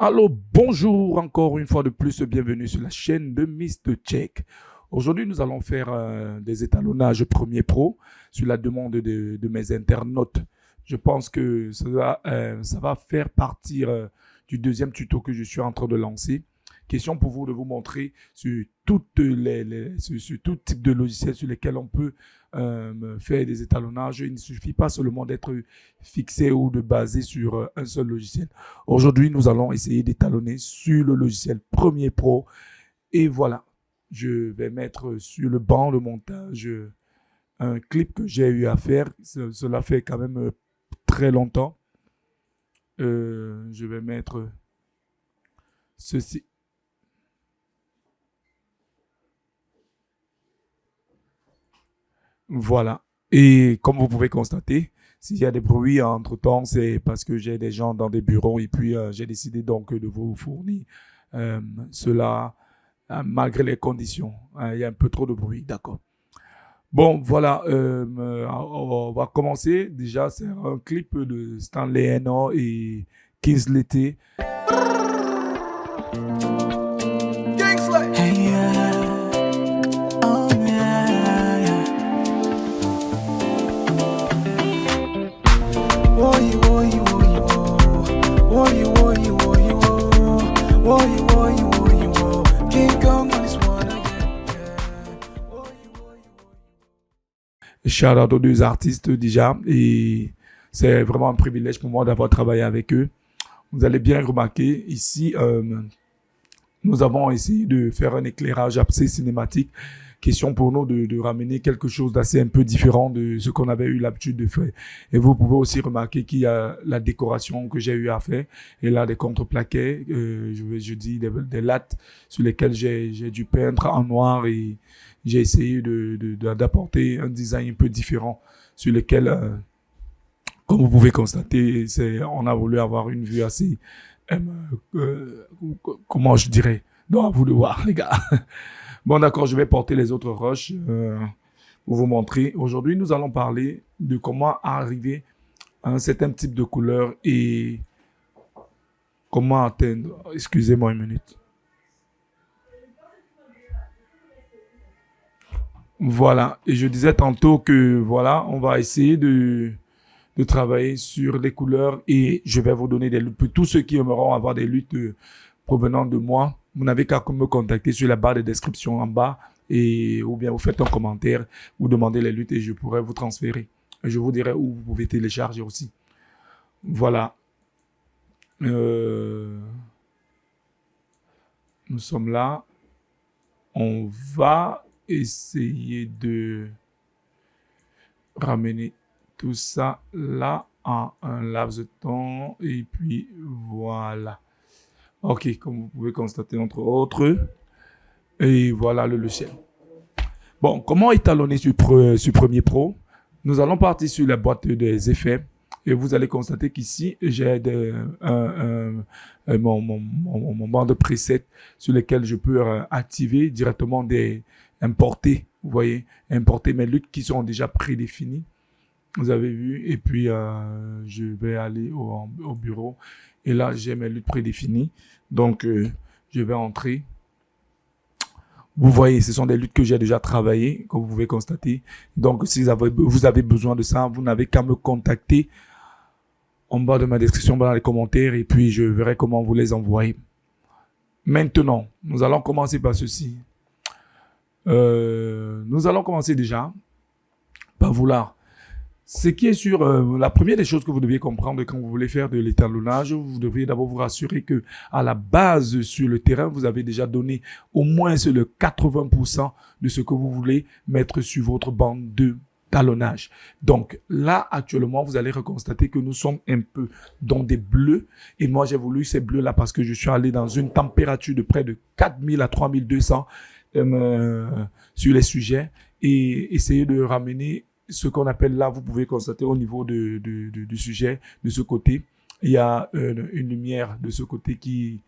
Alors, bonjour encore une fois de plus, bienvenue sur la chaîne de Mr. Check. Aujourd'hui, nous allons faire des étalonnages Premiere Pro sur la demande de mes internautes. Je pense que ça va faire partir du deuxième tuto que je suis en train de lancer. Question pour vous de vous montrer sur, sur tout type de logiciel sur lesquels on peut faire des étalonnages. Il ne suffit pas seulement d'être fixé ou de baser sur un seul logiciel. Aujourd'hui, nous allons essayer d'étalonner sur le logiciel Premiere Pro. Et voilà, je vais mettre sur le banc de montage un clip que j'ai eu à faire. Cela fait quand même très longtemps. Je vais mettre ceci. Voilà. Et comme vous pouvez constater, s'il y a des bruits entre-temps, c'est parce que j'ai des gens dans des bureaux et puis j'ai décidé donc de vous fournir cela malgré les conditions. Il y a un peu trop de bruit, d'accord. Bon, voilà, on va commencer. Déjà, c'est un clip de Stanley Eno et Kingsley T. Hey, yeah. Oh, yeah, yeah. Woy, woy, woy, woy. Woy, woy, woy, woy. Woy, woy, woy, woy. King Kong on this one again, yeah. Woy, woy, woy. Shout out aux deux artistes déjà. Et c'est vraiment un privilège pour moi d'avoir travaillé avec eux. Vous allez bien remarquer ici, nous avons essayé de faire un éclairage assez cinématique. Question pour nous de ramener quelque chose d'assez un peu différent de ce qu'on avait eu l'habitude de faire. Et vous pouvez aussi remarquer qu'il y a la décoration que j'ai eu à faire. Et là, des contreplaquets, je dis des lattes sur lesquelles j'ai dû peindre en noir et j'ai essayé d'apporter un design un peu différent sur lesquels, comme vous pouvez constater, on a voulu avoir une vue assez comment je dirais. Non, à vous de voir, les gars. Bon, d'accord, je vais porter les autres roches pour vous montrer. Aujourd'hui, nous allons parler de comment arriver à un certain type de couleur et comment atteindre. Excusez-moi une minute. Voilà, et je disais tantôt que voilà, on va essayer de travailler sur les couleurs et je vais vous donner des luttes. Pour tous ceux qui aimeront avoir des luttes provenant de moi, vous n'avez qu'à me contacter sur la barre de description en bas et ou bien vous faites un commentaire, vous demandez les luttes et je pourrai vous transférer. Et je vous dirai où vous pouvez télécharger aussi. Voilà. Nous sommes là. On va essayer de ramener tout ça là en un laps de temps et puis voilà. Ok, comme vous pouvez constater entre autres. Et voilà le logiciel. Bon, comment étalonner sur Premiere Pro? Nous allons partir sur la boîte des effets et vous allez constater qu'ici, j'ai mon banc de presets sur lesquels je peux activer directement importer, vous voyez, importer mes luttes qui sont déjà prédéfinies. Vous avez vu, et puis je vais aller au bureau et là j'ai mes luttes prédéfinies. Donc je vais entrer. Vous voyez, ce sont des luttes que j'ai déjà travaillées, comme vous pouvez constater. Donc si vous avez besoin de ça, vous n'avez qu'à me contacter en bas de ma description, dans les commentaires, et puis je verrai comment vous les envoyer. Maintenant, nous allons commencer par ceci. Nous allons commencer déjà par vouloir. Ce qui est sur la première des choses que vous deviez comprendre quand vous voulez faire de l'étalonnage, vous devriez d'abord vous rassurer que à la base sur le terrain, vous avez déjà donné au moins le 80% de ce que vous voulez mettre sur votre bande de talonnage. Donc là, actuellement, vous allez reconstater que nous sommes un peu dans des bleus. Et moi, j'ai voulu ces bleus-là parce que je suis allé dans une température de près de 4000 à 3200 sur les sujets et essayer de ramener ce qu'on appelle là, vous pouvez constater au niveau du sujet, de ce côté, il y a une lumière de ce côté qui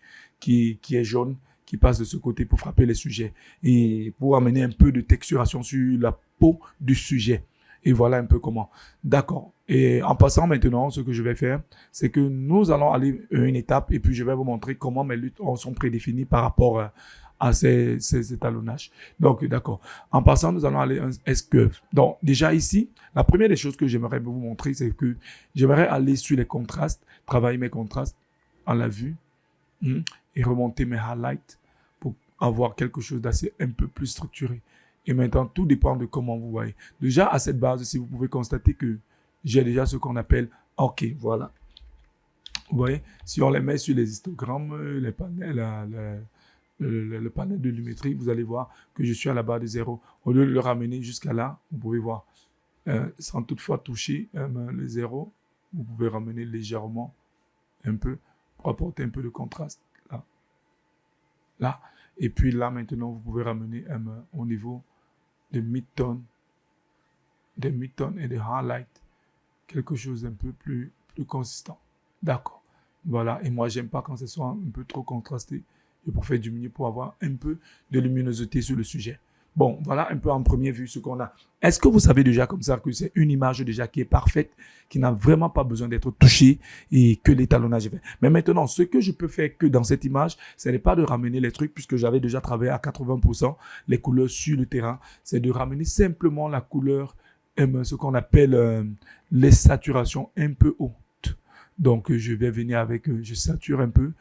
est jaune, qui passe de ce côté pour frapper les sujets et pour amener un peu de texturation sur la peau du sujet. Et voilà un peu comment. D'accord. Et en passant maintenant, ce que je vais faire, c'est que nous allons aller une étape et puis je vais vous montrer comment mes luttes sont prédéfinies par rapport à ces étalonnages. Donc, d'accord. En passant, nous allons aller un S-curve. Donc, déjà ici, la première des choses que j'aimerais vous montrer, c'est que j'aimerais aller sur les contrastes, travailler mes contrastes à la vue et remonter mes highlights pour avoir quelque chose d'assez un peu plus structuré. Et maintenant, tout dépend de comment vous voyez. Déjà, à cette base, si vous pouvez constater que j'ai déjà ce qu'on appelle OK, voilà. Vous voyez, si on les met sur les histogrammes, les panels, le panel de lumétrie, vous allez voir que je suis à la barre de 0. Au lieu de le ramener jusqu'à là, vous pouvez voir, sans toutefois toucher le 0, vous pouvez ramener légèrement un peu pour apporter un peu de contraste. Là. Et puis là, maintenant, vous pouvez ramener au niveau de mid-tone, et de highlight, quelque chose d'un peu plus consistant. D'accord. Voilà. Et moi, j'aime pas quand ce soit un peu trop contrasté. Je préfère diminuer pour avoir un peu de luminosité sur le sujet. Bon, voilà un peu en première vue ce qu'on a. Est-ce que vous savez déjà comme ça que c'est une image déjà qui est parfaite, qui n'a vraiment pas besoin d'être touchée et que l'étalonnage est fait. Mais maintenant, ce que je peux faire que dans cette image, ce n'est pas de ramener les trucs puisque j'avais déjà travaillé à 80% les couleurs sur le terrain. C'est de ramener simplement la couleur, ce qu'on appelle les saturations un peu hautes. Donc, je vais venir avec, je sature un peu.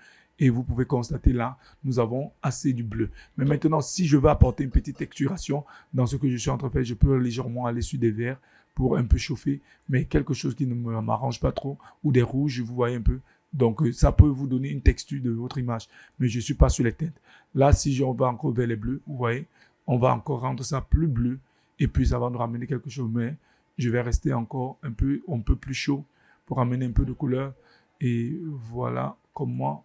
Et vous pouvez constater là, nous avons assez du bleu. Mais maintenant, si je veux apporter une petite texturation dans ce que je suis en train de faire, je peux légèrement aller sur des verts pour un peu chauffer, mais quelque chose qui ne m'arrange pas trop, ou des rouges, vous voyez un peu. Donc, ça peut vous donner une texture de votre image, mais je ne suis pas sur les teintes. Là, si on va encore vers les bleus, vous voyez, on va encore rendre ça plus bleu, et puis ça va nous ramener quelque chose, mais je vais rester encore un peu plus chaud pour amener un peu de couleur. Et voilà comment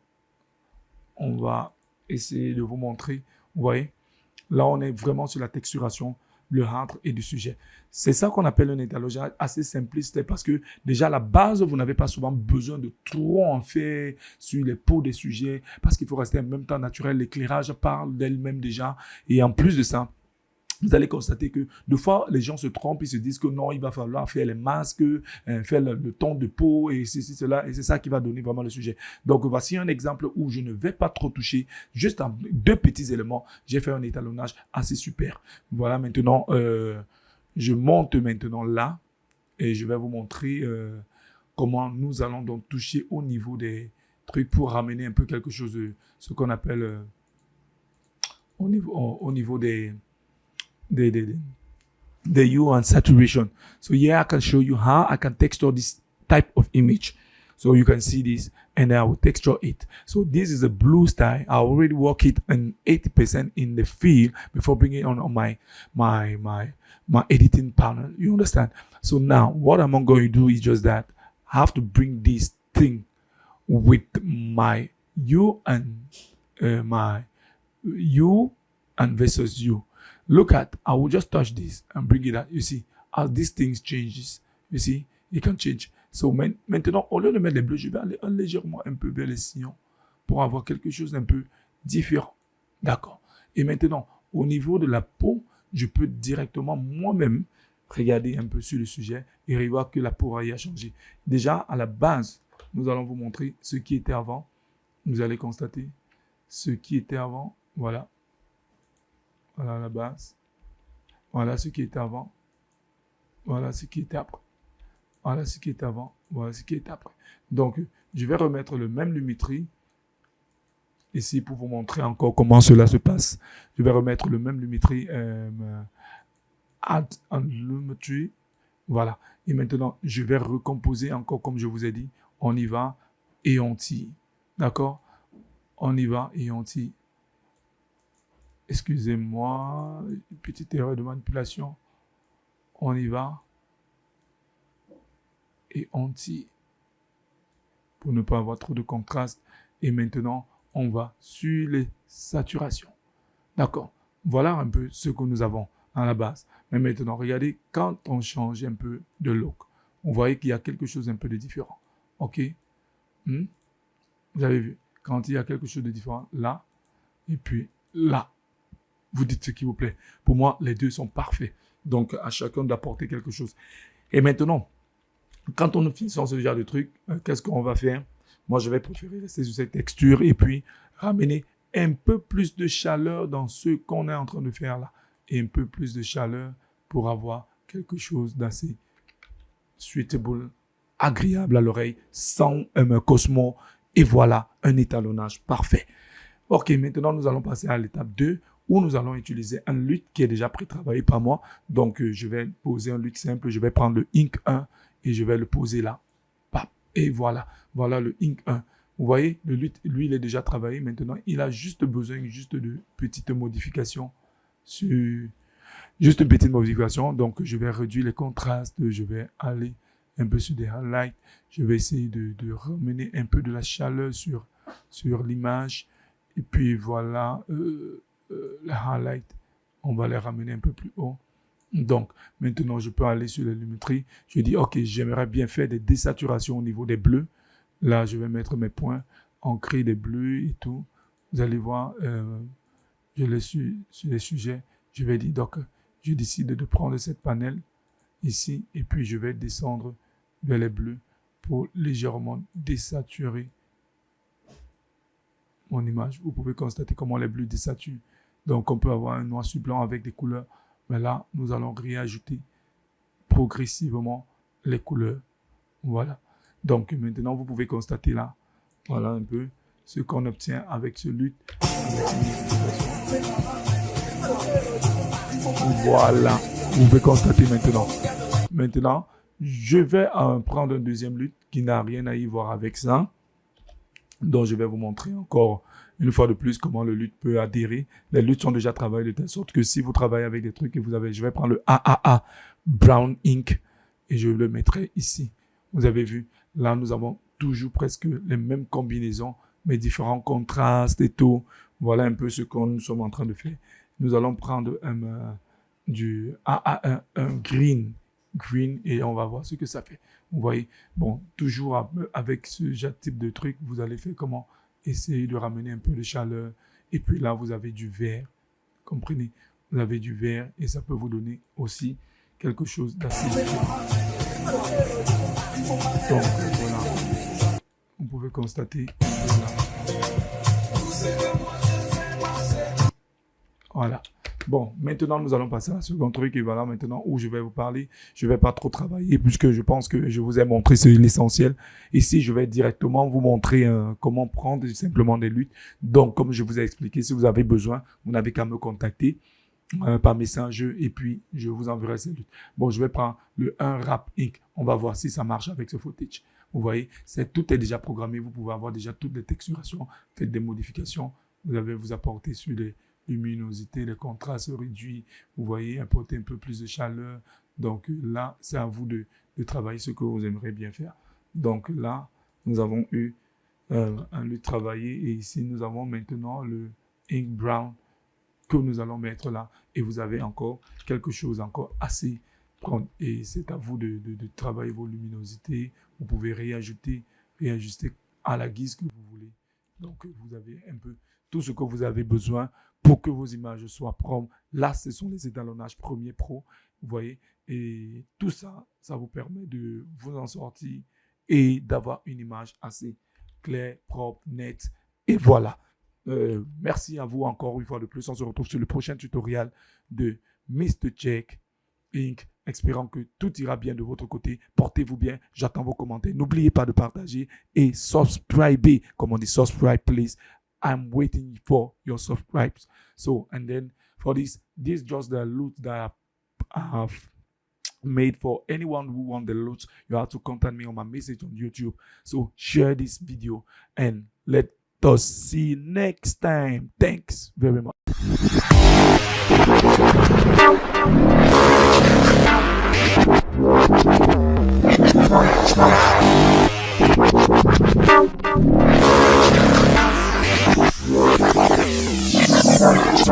on va essayer de vous montrer. Vous voyez, là, on est vraiment sur la texturation, le rentre et du sujet. C'est ça qu'on appelle un étalonnage assez simpliste parce que déjà, à la base, vous n'avez pas souvent besoin de trop en faire sur les peaux des sujets parce qu'il faut rester en même temps naturel. L'éclairage parle d'elle-même déjà. Et en plus de ça, vous allez constater que deux fois, les gens se trompent, ils se disent que non, il va falloir faire les masques, faire le ton de peau et ceci, cela, et c'est ça qui va donner vraiment le sujet. Donc, voici un exemple où je ne vais pas trop toucher, juste en deux petits éléments, j'ai fait un étalonnage assez super. Voilà, maintenant, je monte maintenant là et je vais vous montrer comment nous allons donc toucher au niveau des trucs pour ramener un peu quelque chose de ce qu'on appelle au niveau des hue and saturation. So here I can show you how I can texture this type of image. So you can see this and I will texture it. So this is a blue style. I already work it in 80% in the field before bringing it on my editing panel. You understand? So now what I'm going to do is just that I have to bring this thing with my hue and my hue and versus hue. Look at, I will just touch this and bring it out. You see, as these things changes, you see, it can change. So maintenant, au lieu de mettre les bleus, je vais aller légèrement un peu vers les sillons pour avoir quelque chose d'un peu différent. D'accord. Et maintenant, au niveau de la peau, je peux directement moi-même regarder un peu sur le sujet et voir que la peau a changé. Déjà, à la base, nous allons vous montrer ce qui était avant. Vous allez constater ce qui était avant. Voilà. Voilà la base. Voilà ce qui était avant. Voilà ce qui était après. Voilà ce qui était avant. Voilà ce qui était après. Donc, je vais remettre le même lumétrie ici pour vous montrer encore comment cela se passe. Je vais remettre le même lumétrie. Add and lumetry. Voilà. Et maintenant, je vais recomposer encore comme je vous ai dit. On y va et on tire. D'accord? On y va et on tire. Excusez-moi, une petite erreur de manipulation. On y va. Et on tire. Pour ne pas avoir trop de contraste. Et maintenant, on va sur les saturations. D'accord. Voilà un peu ce que nous avons à la base. Mais maintenant, regardez, quand on change un peu de look, on voit qu'il y a quelque chose un peu de différent. OK? Vous avez vu? Quand il y a quelque chose de différent, là, et puis là. Vous dites ce qui vous plaît. Pour moi, les deux sont parfaits. Donc, à chacun d'apporter quelque chose. Et maintenant, quand on finit ce genre de truc, qu'est-ce qu'on va faire? Moi, je vais préférer rester sur cette texture et puis ramener un peu plus de chaleur dans ce qu'on est en train de faire là. Et un peu plus de chaleur pour avoir quelque chose d'assez suitable, agréable à l'oreille, sans Cosmo. Et voilà, un étalonnage parfait. Ok, maintenant, nous allons passer à l'étape 2 où nous allons utiliser un luth qui est déjà pré-travaillé par moi. Donc, je vais poser un luth simple. Je vais prendre le Ink 1 et je vais le poser là. Et voilà, voilà le Ink 1. Vous voyez, le luth, lui, il est déjà travaillé. Maintenant, il a juste besoin de petites modifications. Juste une petite modification. Donc, je vais réduire les contrastes. Je vais aller un peu sur des highlights. Je vais essayer de ramener un peu de la chaleur sur l'image. Et puis, voilà, les highlights, on va les ramener un peu plus haut. Donc, maintenant, je peux aller sur la luminosité. Je dis, OK, j'aimerais bien faire des désaturations au niveau des bleus. Là, je vais mettre mes points, ancrer des bleus et tout. Vous allez voir, je les suis sur les sujets. Je vais dire, donc, je décide de prendre cette panel ici et puis je vais descendre vers les bleus pour légèrement désaturer mon image. Vous pouvez constater comment les bleus désaturent. Donc, on peut avoir un noir sur blanc avec des couleurs. Mais là, nous allons réajouter progressivement les couleurs. Voilà. Donc, maintenant, vous pouvez constater là, voilà un peu ce qu'on obtient avec ce luth. Voilà. Vous pouvez constater maintenant. Maintenant, je vais prendre un deuxième luth qui n'a rien à y voir avec ça. Donc, je vais vous montrer encore une fois de plus comment le luth peut adhérer. Les luths sont déjà travaillés de telle sorte que si vous travaillez avec des trucs et je vais prendre le AAA Brown Ink et je le mettrai ici. Vous avez vu, là, nous avons toujours presque les mêmes combinaisons, mais différents contrastes et tout. Voilà un peu ce que nous sommes en train de faire. Nous allons prendre du AA1, un green et on va voir ce que ça fait. Vous voyez, bon, toujours avec ce type de truc, vous allez faire comment? Essayer de ramener un peu de chaleur. Et puis là, vous avez du vert. Comprenez? Vous avez du vert et ça peut vous donner aussi quelque chose d'assez différent. Donc, voilà. Vous pouvez constater. Voilà. Bon, maintenant, nous allons passer à un second truc. Et voilà, maintenant, où je vais vous parler. Je ne vais pas trop travailler puisque je pense que je vous ai montré l'essentiel. Ici, je vais directement vous montrer comment prendre simplement des luths. Donc, comme je vous ai expliqué, si vous avez besoin, vous n'avez qu'à me contacter par message et puis je vous enverrai ces luths. Bon, je vais prendre le 1 Wrap Ink. On va voir si ça marche avec ce footage. Vous voyez, tout est déjà programmé. Vous pouvez avoir déjà toutes les texturations, faites des modifications. Vous allez vous apporter sur les luminosité, les contrastes réduits, vous voyez, apporter un peu plus de chaleur. Donc là, c'est à vous de travailler ce que vous aimeriez bien faire. Donc là, nous avons eu un luth travaillé et ici, nous avons maintenant le Ink Brown que nous allons mettre là. Et vous avez encore quelque chose encore assez prendre. Et c'est à vous de travailler vos luminosités. Vous pouvez réajuster à la guise que vous voulez. Donc vous avez un peu tout ce que vous avez besoin pour que vos images soient propres. Là, ce sont les étalonnages Premiere Pro, vous voyez. Et tout ça, ça vous permet de vous en sortir et d'avoir une image assez claire, propre, nette. Et voilà. Merci à vous encore une fois de plus. On se retrouve sur le prochain tutoriel de Mr. Check Inc. Espérant que tout ira bien de votre côté. Portez-vous bien. J'attends vos commentaires. N'oubliez pas de partager et subscriber. Comme on dit, subscribe, please. I'm waiting for your subscribes. So, and then for this just the loot that I have made for anyone who want the loot. You have to contact me on my message on YouTube. So, share this video and let us see next time. Thanks very much.